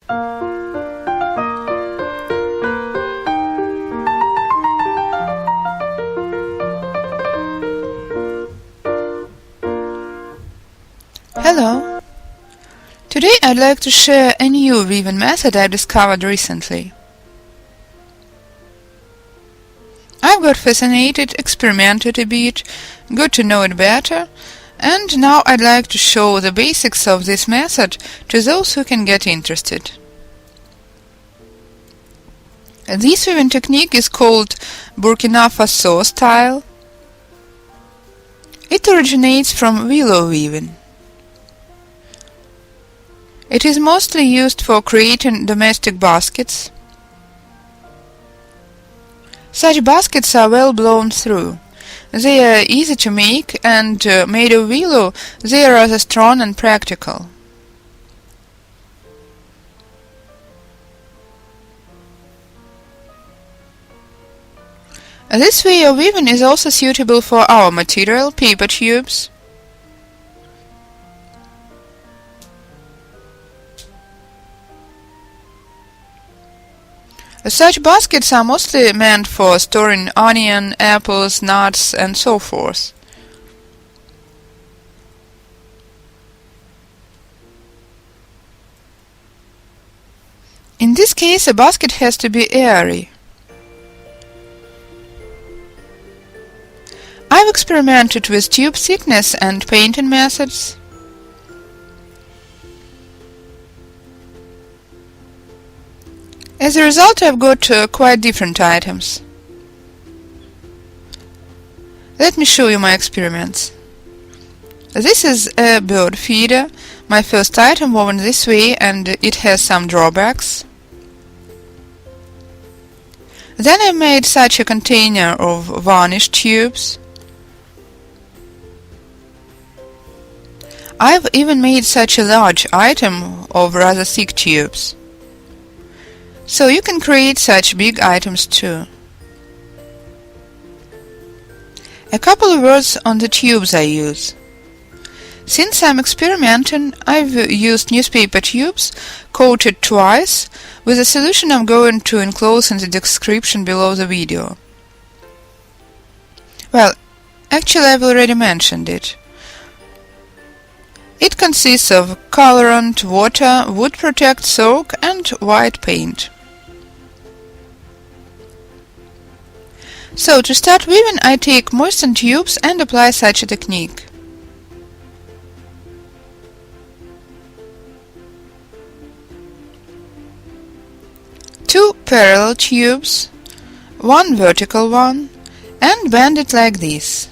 Hello! Today I'd like to share a new weaving method I discovered recently. I've got fascinated, experimented a bit, got to know it better, and now I'd like to show the basics of this method to those who can get interested. This weaving technique is called Burkina Faso style. It originates from willow weaving. It is mostly used for creating domestic baskets. Such baskets are well blown through. They are easy to make, and made of willow, they are rather strong and practical. This way of weaving is also suitable for our material, paper tubes. Such baskets are mostly meant for storing onion, apples, nuts, and so forth. In this case, a basket has to be airy. I've experimented with tube thickness and painting methods. As a result, I've got quite different items. Let me show you my experiments. This is a bird feeder, my first item woven this way, and it has some drawbacks. Then I made such a container of varnish tubes. I've even made such a large item of rather thick tubes. So you can create such big items too. A couple of words on the tubes I use. Since I'm experimenting, I've used newspaper tubes coated twice with a solution I'm going to enclose in the description below the video. Well, actually I've already mentioned it. It consists of colorant, water, wood protect soak, and white paint. So to start weaving, I take moistened tubes and apply such a technique. Two parallel tubes, one vertical one, and bend it like this.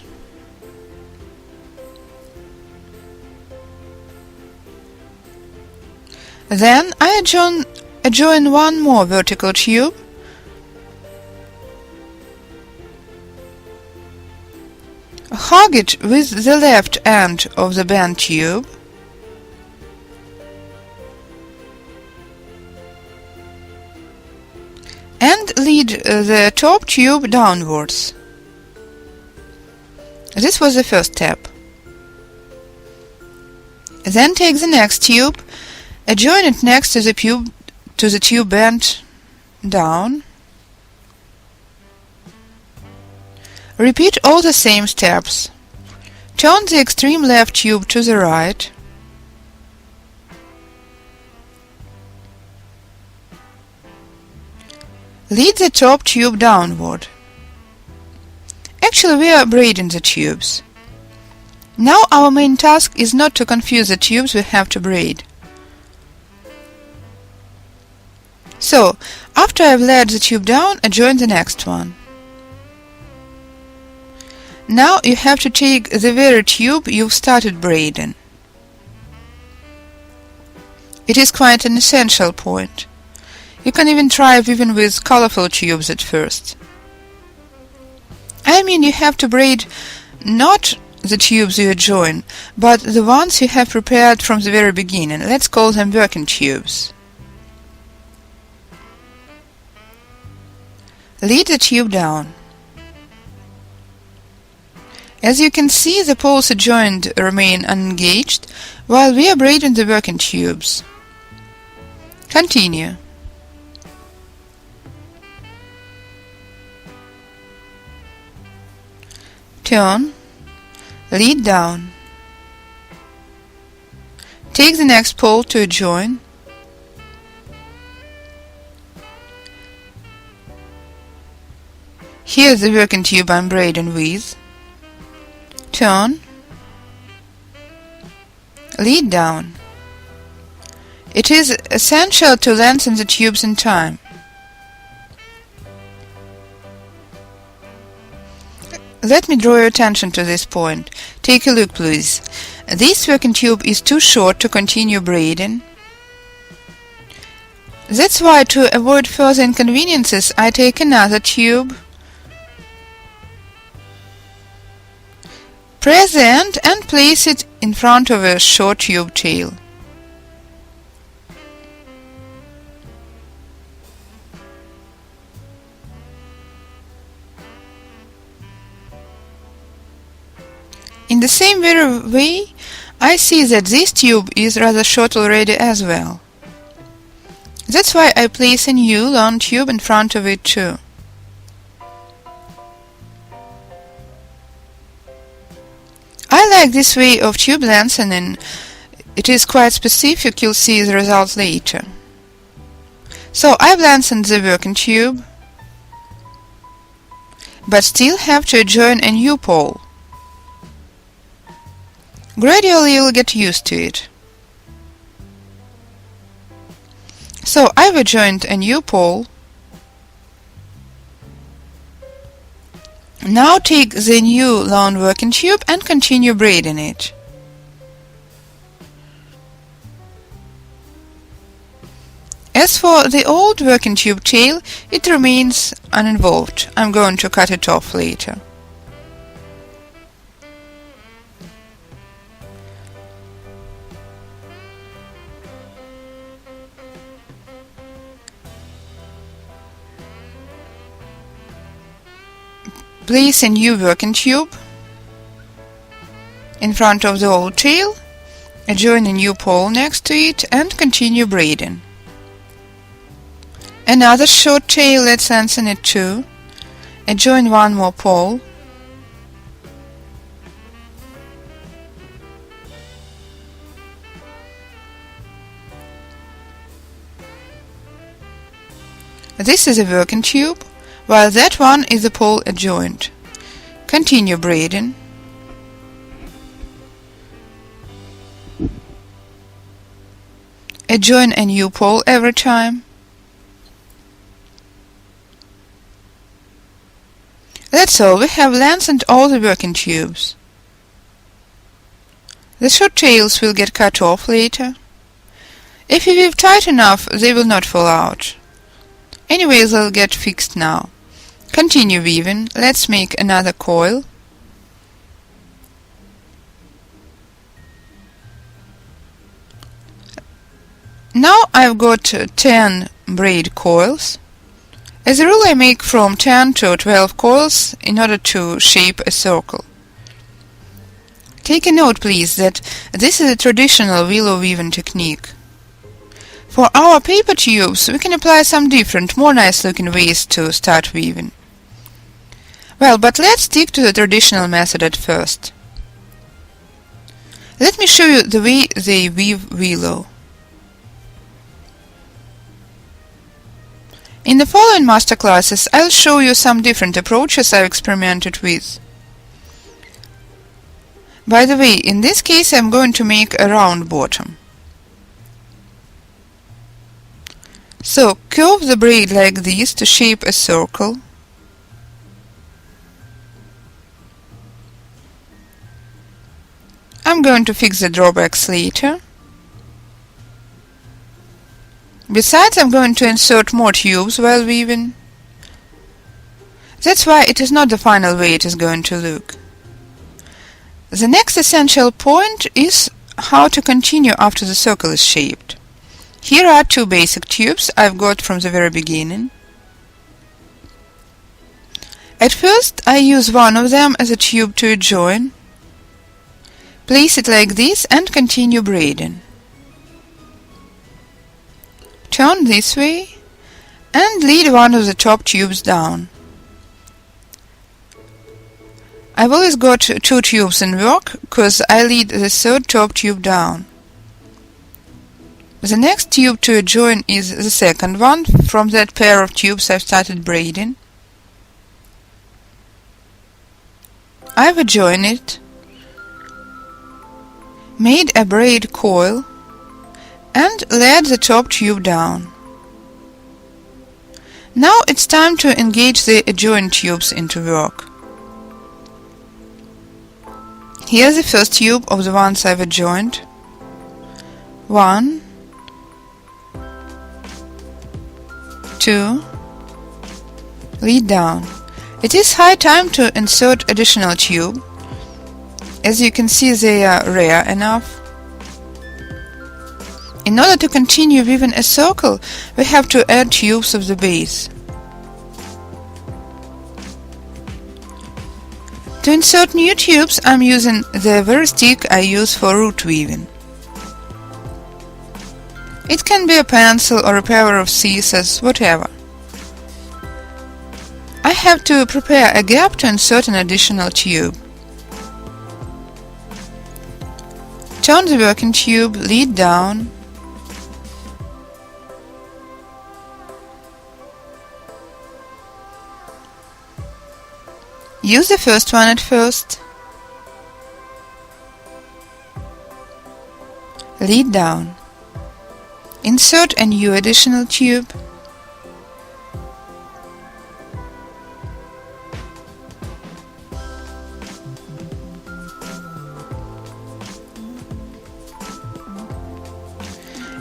Then I adjoin one more vertical tube, hug it with the left end of the bent tube, and lead the top tube downwards. This was the first step. Then take the next tube, adjoin it next to the tube bent down. Repeat all the same steps. Turn the extreme left tube to the right. Lead the top tube downward. Actually, we are braiding the tubes. Now our main task is not to confuse the tubes we have to braid. So, after I've laid the tube down, adjoin the next one. Now you have to take the very tube you've started braiding. It is quite an essential point. You can even try weaving with colorful tubes at first. I mean, you have to braid not the tubes you adjoin, but the ones you have prepared from the very beginning. Let's call them working tubes. Lead the tube down. As you can see, the poles adjoined remain unengaged while we are braiding the working tubes. Continue. Turn, lead down. Take the next pole to a join. Here's the working tube I'm braiding with. Turn, lead down. It is essential to lengthen the tubes in time. Let me draw your attention to this point. Take a look, please. This working tube is too short to continue braiding. That's why, to avoid further inconveniences, I take another tube, press the end and place it in front of a short tube tail. In the same very way, I see that this tube is rather short already as well. That's why I place a new long tube in front of it too. I like this way of tube lengthening. It is quite specific, you'll see the result later. So I've lengthened the working tube, but still have to adjoin a new pole. Gradually you'll get used to it. So I've adjoined a new pole. Now take the new long working tube and continue braiding it. As for the old working tube tail, it remains uninvolved. I'm going to cut it off later. Place a new working tube in front of the old tail, adjoin a new pole next to it and continue braiding. Another short tail, let's lengthen it too. Adjoin one more pole. This is a working tube, while that one is a pole adjoined. Continue braiding. Adjoin a new pole every time. That's all, we have lengthened all the working tubes. The short tails will get cut off later. If you weave tight enough, they will not fall out. Anyway, they'll get fixed now. Continue weaving. Let's make another coil. Now I've got 10 braid coils. As a rule, I make from 10 to 12 coils in order to shape a circle. Take a note, please, that this is a traditional willow weaving technique. For our paper tubes, we can apply some different, more nice-looking ways to start weaving. Well, but let's stick to the traditional method at first. Let me show you the way they weave willow. In the following masterclasses, I'll show you some different approaches I've experimented with. By the way, in this case I'm going to make a round bottom. So, curve the braid like this to shape a circle. I'm going to fix the drawbacks later. Besides, I'm going to insert more tubes while weaving. That's why it is not the final way it is going to look. The next essential point is how to continue after the circle is shaped. Here are two basic tubes I've got from the very beginning. At first, I use one of them as a tube to adjoin. Place it like this and continue braiding. Turn this way and lead one of the top tubes down. I've always got 2 tubes in work because I lead the third top tube down. The next tube to adjoin is the second one from that pair of tubes I've started braiding. I've adjoined it, made a braid coil, and led the top tube down. Now it's time to engage the adjoined tubes into work. Here's the first tube of the ones I've adjoined. 1, 2, lead down. It is high time to insert additional tube. As you can see, they are rare enough. In order to continue weaving a circle, we have to add tubes of the base. To insert new tubes, I'm using the very stick I use for root weaving. It can be a pencil or a pair of scissors, whatever. I have to prepare a gap to insert an additional tube. Turn the working tube, lead down. Use the first one at first. Lead down. Insert a new additional tube.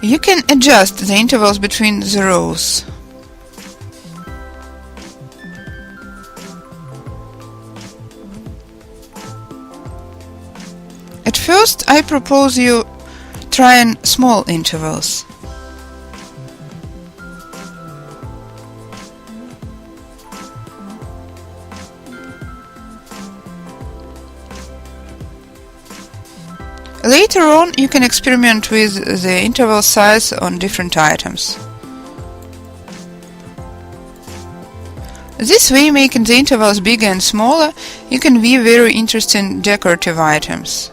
You can adjust the intervals between the rows. At first, I propose you trying small intervals. Later on, you can experiment with the interval size on different items. This way, making the intervals bigger and smaller, you can weave very interesting decorative items.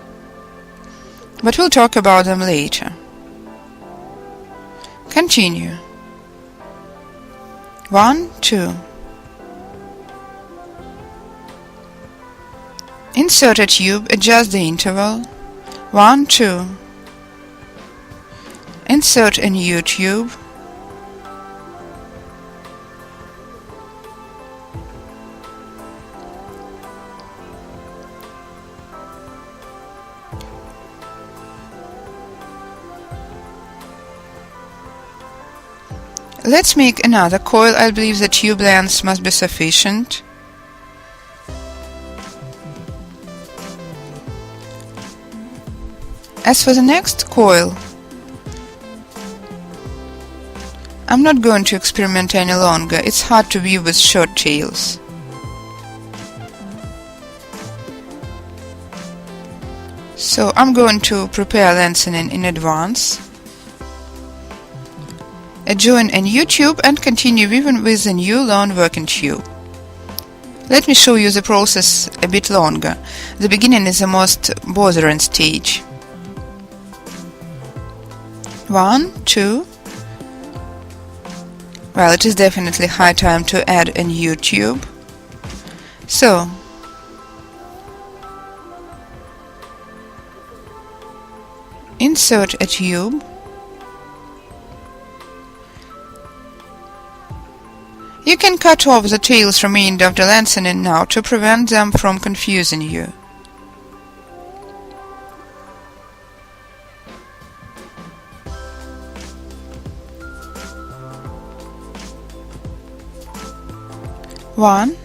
But we'll talk about them later. Continue. 1, 2. Insert a tube, adjust the interval. 1, 2. Insert a new tube. Let's make another coil. I believe the tube length must be sufficient. As for the next coil, I'm not going to experiment any longer. It's hard to weave with short tails. So I'm going to prepare lengthening in advance. Adjoin a new tube and continue weaving with a new long working tube. Let me show you the process a bit longer. The beginning is the most bothering stage. 1, 2. Well, it is definitely high time to add a new tube. So, insert a tube. You can cut off the tails remained after lengthening now to prevent them from confusing you. One,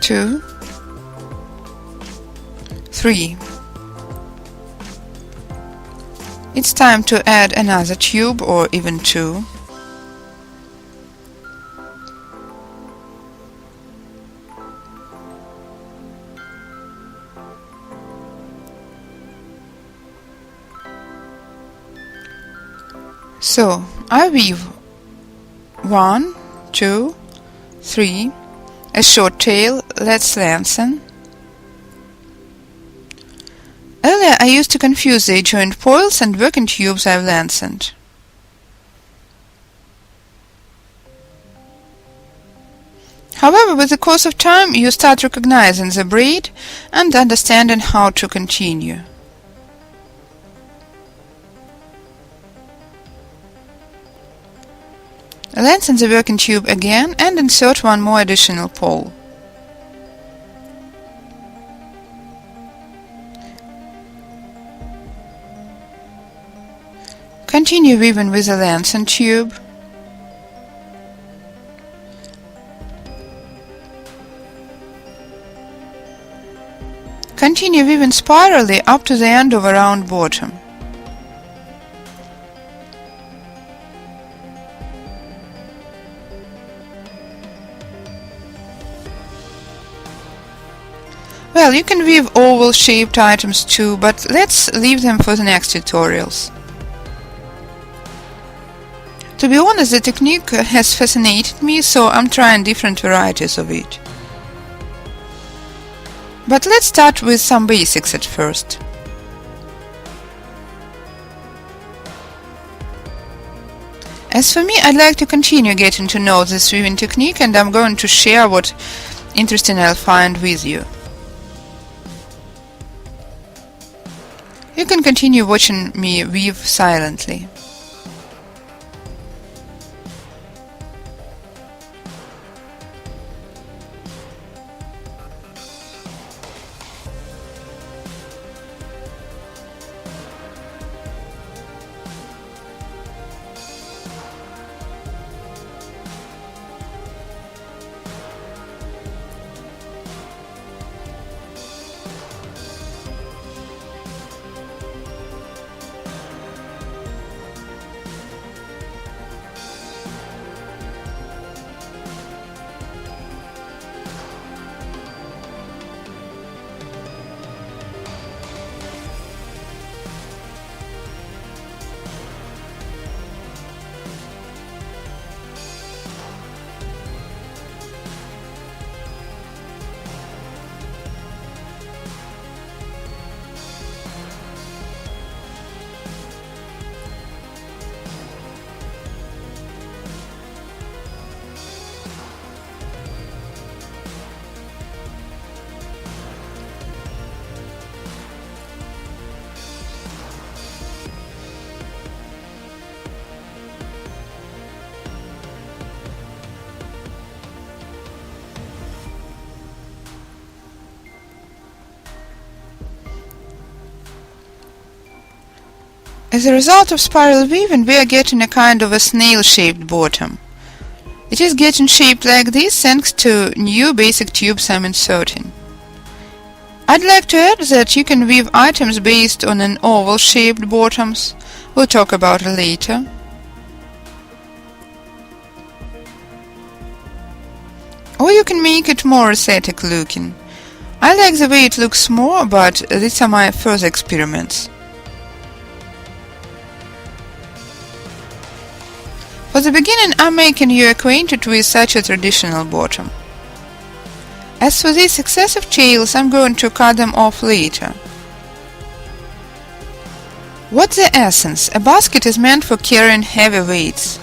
2, 3. It's time to add another tube or even 2. So I weave 1, 2, 3, a short tail, let's lengthen. Earlier I used to confuse the joined coils and work in tubes I've lengthened. However, with the course of time you start recognizing the braid and understanding how to continue. Lengthen the working tube again and insert one more additional pole. Continue weaving with the lengthened tube. Continue weaving spirally up to the end of a round bottom. Well, you can weave oval-shaped items too, but let's leave them for the next tutorials. To be honest, the technique has fascinated me, so I'm trying different varieties of it. But let's start with some basics at first. As for me, I'd like to continue getting to know this weaving technique, and I'm going to share what interesting I'll find with you. You can continue watching me weave silently. As a result of spiral weaving, we are getting a kind of a snail-shaped bottom. It is getting shaped like this thanks to new basic tubes I'm inserting. I'd like to add that you can weave items based on an oval-shaped bottoms. We'll talk about it later. Or you can make it more aesthetic looking. I like the way it looks more, but these are my further experiments. For the beginning, I'm making you acquainted with such a traditional bottom. As for these excessive tails, I'm going to cut them off later. What's the essence? A basket is meant for carrying heavy weights.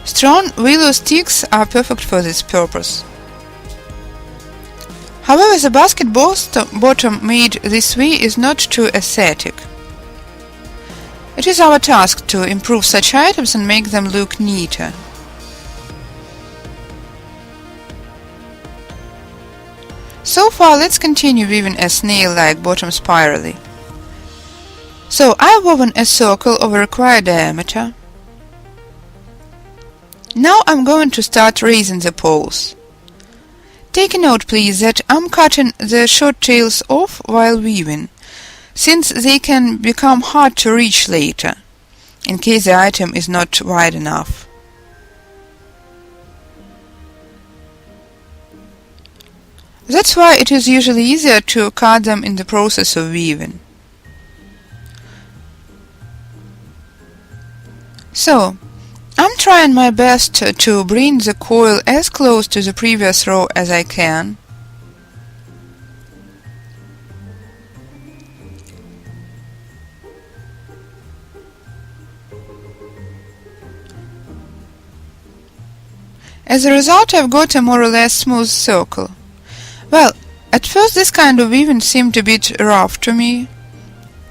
Strong willow sticks are perfect for this purpose. However, the basket bottom made this way is not too aesthetic. It is our task to improve such items and make them look neater. So far, let's continue weaving a snail-like bottom spirally. So I've woven a circle of a required diameter. Now I'm going to start raising the poles. Take a note, please, that I'm cutting the short tails off while weaving, since they can become hard to reach later, in case the item is not wide enough. That's why it is usually easier to cut them in the process of weaving. So, I'm trying my best to bring the coil as close to the previous row as I can. As a result, I've got a more or less smooth circle. Well, at first this kind of weaving seemed a bit rough to me.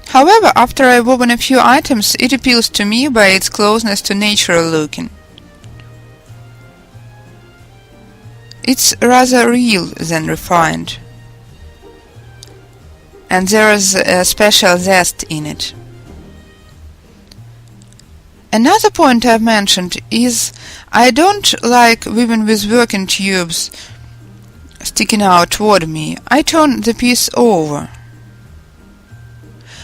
However, after I've woven a few items, it appeals to me by its closeness to natural looking. It's rather real than refined, and there is a special zest in it. Another point I've mentioned is I don't like weaving with working tubes sticking out toward me. I turn the piece over.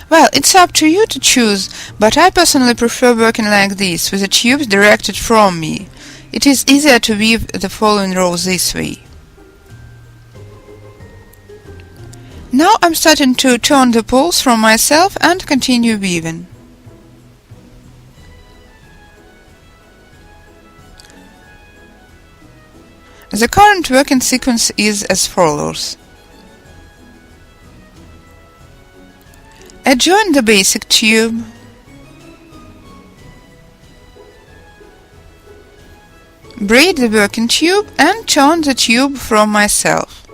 Well, it's up to you to choose, but I personally prefer working like this, with the tubes directed from me. It is easier to weave the following row this way. Now I'm starting to turn the poles from myself and continue weaving. The current working sequence is as follows. Adjoin the basic tube, braid the working tube and turn the tube from myself.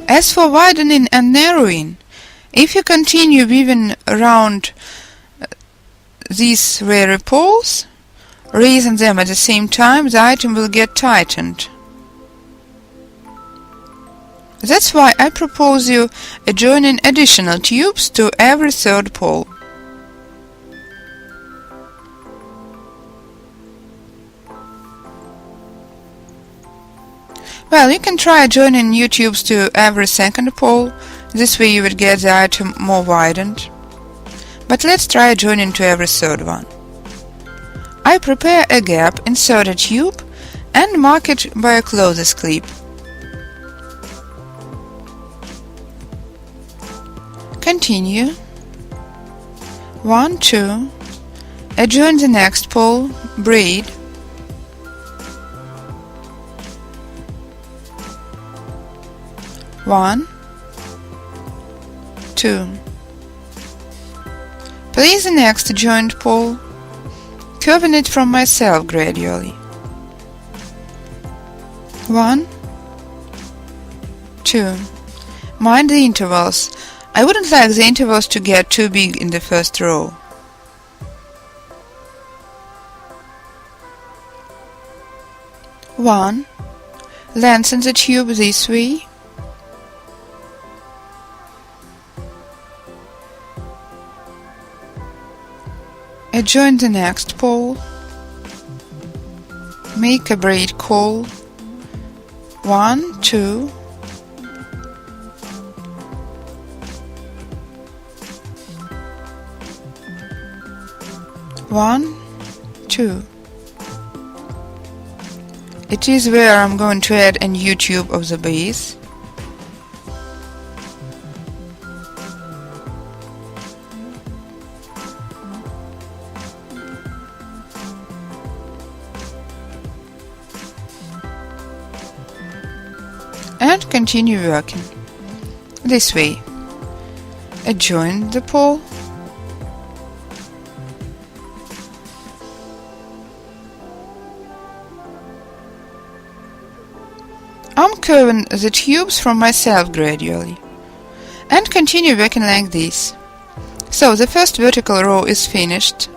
As for widening and narrowing, if you continue weaving around these rare poles, raising them at the same time, the item will get tightened. That's why I propose you adjoining additional tubes to every third pole. Well, you can try adjoining new tubes to every second pole. This way you would get the item more widened. But let's try adjoining to every third one. I prepare a gap, insert a tube, and mark it by a closest clip. Continue. 1, 2. Adjoin the next pole, braid. 1, 2. Place the next joined pole, curving it from myself gradually. 1, 2. Mind the intervals. I wouldn't like the intervals to get too big in the first row. One. Lengthen the tube this way. Adjoin the next pole. Make a braid call. 1, 2. 1, 2. It is where I'm going to add a new tube of the base. And continue working this way. Adjoin the pole. I'm curving the tubes from myself gradually and continue working like this. So the first vertical row is finished.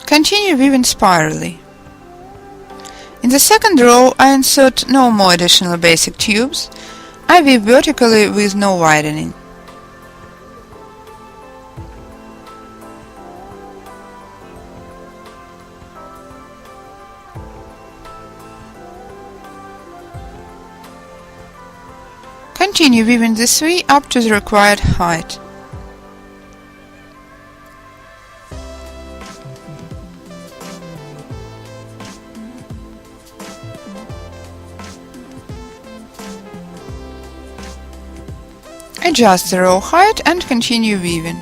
Continue weaving spirally. In the second row I insert no more additional basic tubes. I weave vertically with no widening. Continue weaving this way up to the required height. Adjust the row height and continue weaving.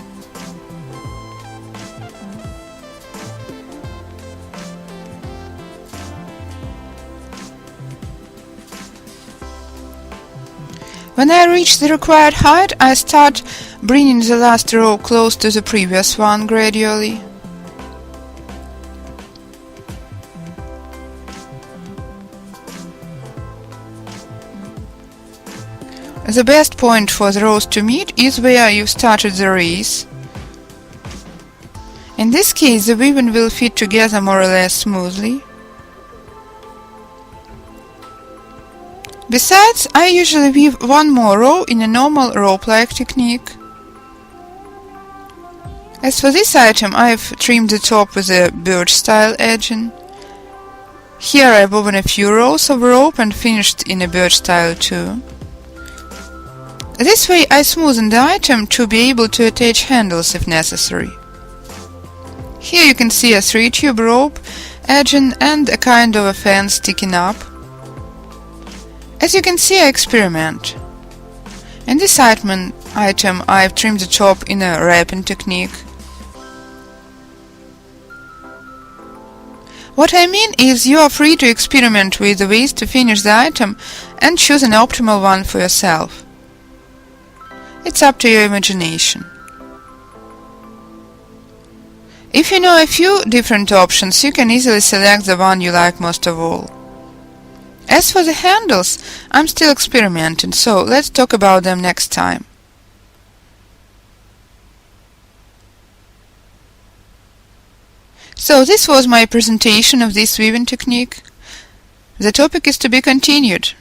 When I reach the required height, I start bringing the last row close to the previous one gradually. The best point for the rows to meet is where you started the race. In this case, the weaving will fit together more or less smoothly. Besides, I usually weave one more row in a normal rope-like technique. As for this item, I've trimmed the top with a birch-style edging. Here I woven a few rows of rope and finished in a birch style too. This way I smoothen the item to be able to attach handles if necessary. Here you can see a 3-tube rope edging and a kind of a fan sticking up. As you can see, I experiment. In this item I've trimmed the top in a wrapping technique. What I mean is you are free to experiment with the ways to finish the item and choose an optimal one for yourself. It's up to your imagination. If you know a few different options, you can easily select the one you like most of all. As for the handles, I'm still experimenting, so let's talk about them next time. So this was my presentation of this weaving technique. The topic is to be continued.